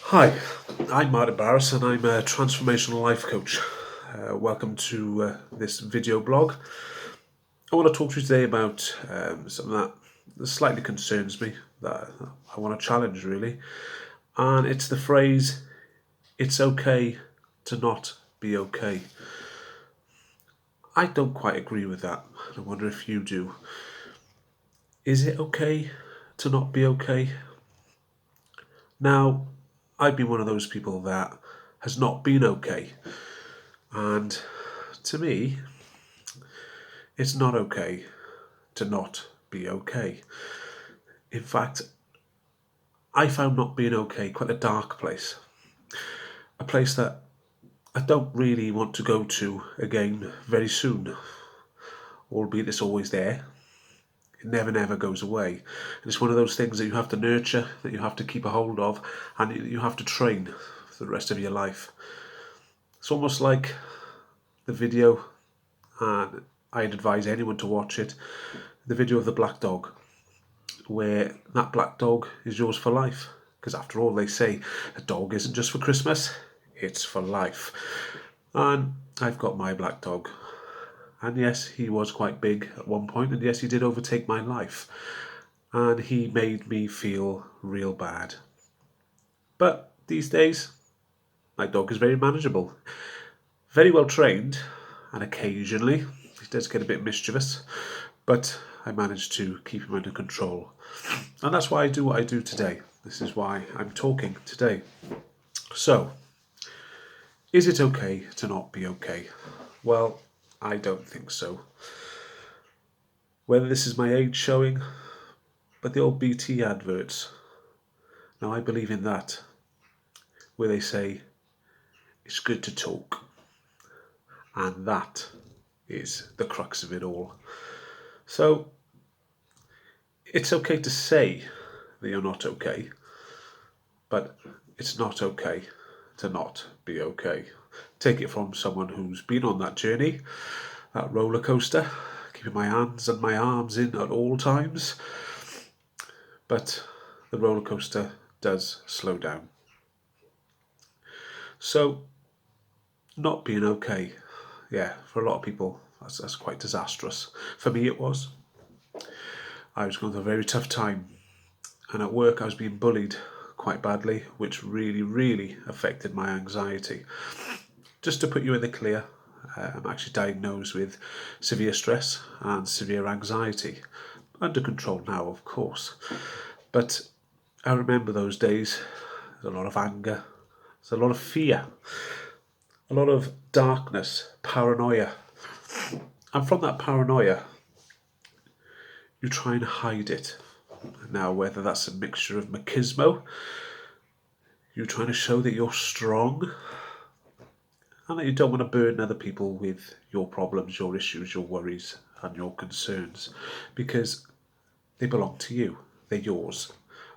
Hi, I'm Martin Barris and I'm a Transformational Life Coach. Welcome to this video blog. I want to talk to you today about something that slightly concerns me, that I want to challenge really, and it's the phrase, it's okay to not be okay. I don't quite agree with that. I wonder if you do. Is it okay to not be okay? Now, I've been one of those people that has not been okay, and to me, it's not okay to not be okay. In fact, I found not being okay quite a dark place. A place that I don't really want to go to again very soon, albeit it's always there. It never goes away. And it's one of those things that you have to nurture, that you have to keep a hold of, and you have to train for the rest of your life. It's almost like the video, and I'd advise anyone to watch it, the video of the black dog, where that black dog is yours for life. Because after all, they say a dog isn't just for Christmas, it's for life. And I've got my black dog. And yes, he was quite big at one point, and yes, he did overtake my life. And he made me feel real bad. But these days, my dog is very manageable, very well trained, and occasionally he does get a bit mischievous, but I manage to keep him under control. And that's why I do what I do today. This is why I'm talking today. So, is it okay to not be okay? Well, I don't think so. Whether this is my age showing, but the old BT adverts, now I believe in that, where they say, it's good to talk. And that is the crux of it all. So, it's okay to say that you're not okay, but it's not okay to not be okay. Take it from someone who's been on that journey, that roller coaster, keeping my hands and my arms in at all times. But the roller coaster does slow down. So, not being okay, yeah, for a lot of people, that's quite disastrous. For me, it was. I was going through a very tough time, and at work, I was being bullied quite badly, which really affected my anxiety. Just to put you in the clear, I'm actually diagnosed with severe stress and severe anxiety. Under control now, of course. But I remember those days. There's a lot of anger, there's a lot of fear, a lot of darkness, paranoia. And from that paranoia, you try and hide it. Now, whether that's a mixture of machismo, you're trying to show that you're strong, and that you don't want to burden other people with your problems, your issues, your worries, and your concerns, because they belong to you. They're yours.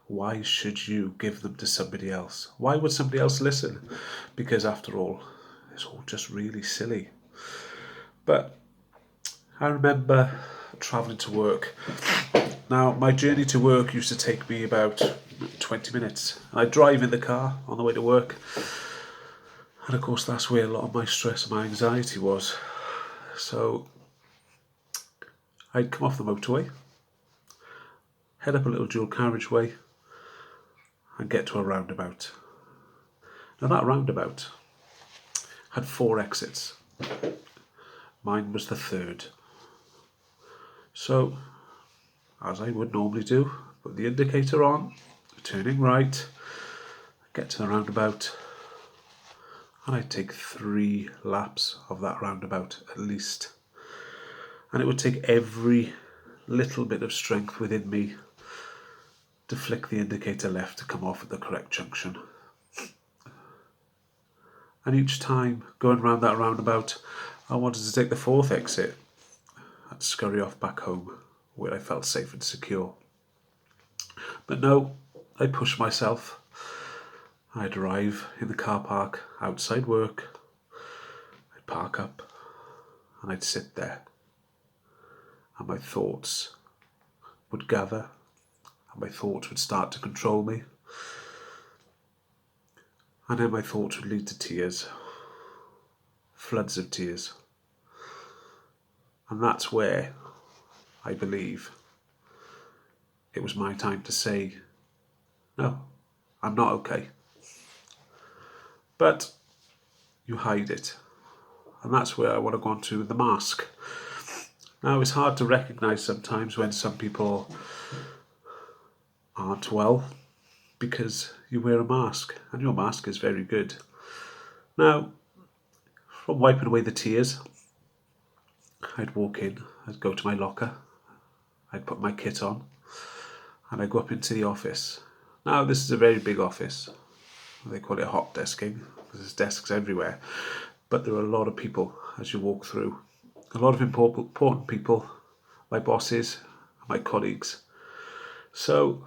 Why should you give them to somebody else? Why would somebody else listen? Because after all, it's all just really silly. But I remember travelling to work. Now, my journey to work used to take me about 20 minutes. I'd drive in the car on the way to work. And of course, that's where a lot of my stress and my anxiety was. So I'd come off the motorway, head up a little dual carriageway, and get to a roundabout. Now, that roundabout had 4 exits. Mine was the third. So, as I would normally do, put the indicator on, turning right, get to the roundabout, and I'd take 3 laps of that roundabout at least. And it would take every little bit of strength within me to flick the indicator left to come off at the correct junction. And each time going round that roundabout, I wanted to take the 4th exit. I'd scurry off back home where I felt safe and secure. But no, I pushed myself. I'd arrive in the car park outside work. I'd park up and I'd sit there. And my thoughts would gather and my thoughts would start to control me. And then my thoughts would lead to tears, floods of tears. And that's where I believe it was my time to say, no, I'm not okay. But you hide it. And that's where I want to go on to the mask. Now, it's hard to recognise sometimes when some people aren't well because you wear a mask, and your mask is very good. Now, from wiping away the tears, I'd walk in, I'd go to my locker, I'd put my kit on, and I'd go up into the office. Now, this is a very big office. They call it hot desking because there's desks everywhere. But there are a lot of people as you walk through. A lot of important people, my bosses, my colleagues. So,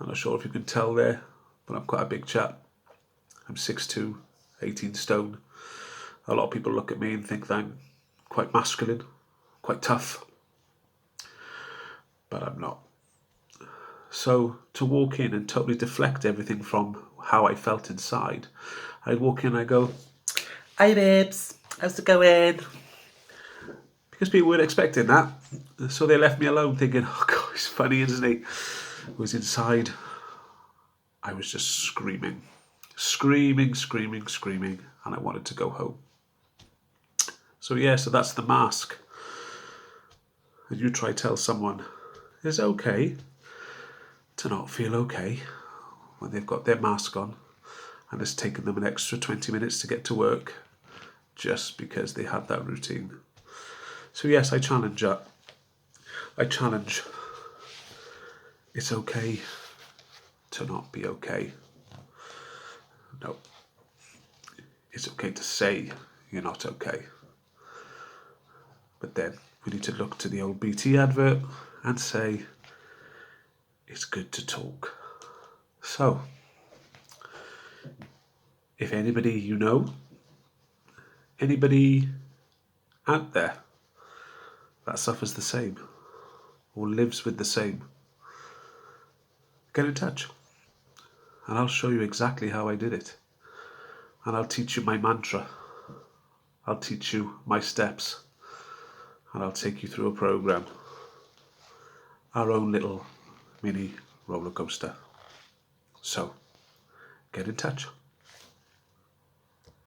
I'm not sure if you can tell there, but I'm quite a big chap. I'm 6'2", 18 stone. A lot of people look at me and think that I'm quite masculine, quite tough. But I'm not. So to walk in and totally deflect everything from how I felt inside, I'd walk in and I go, "Hi babes, how's it going?" Because people weren't expecting that. So they left me alone thinking, oh God, he's funny, isn't he? Whereas inside, I was just screaming, and I wanted to go home. So yeah, so that's the mask. And you try to tell someone it's okay to not feel okay when they've got their mask on and it's taken them an extra 20 minutes to get to work just because they had that routine. So yes, I challenge that. I challenge it's okay to not be okay. No. It's okay to say you're not okay. But then we need to look to the old BT advert and say it's good to talk. So, if anybody you know, anybody out there that suffers the same or lives with the same, get in touch and I'll show you exactly how I did it. And I'll teach you my mantra. I'll teach you my steps. And I'll take you through a program. Our own little mini roller coaster. So, get in touch.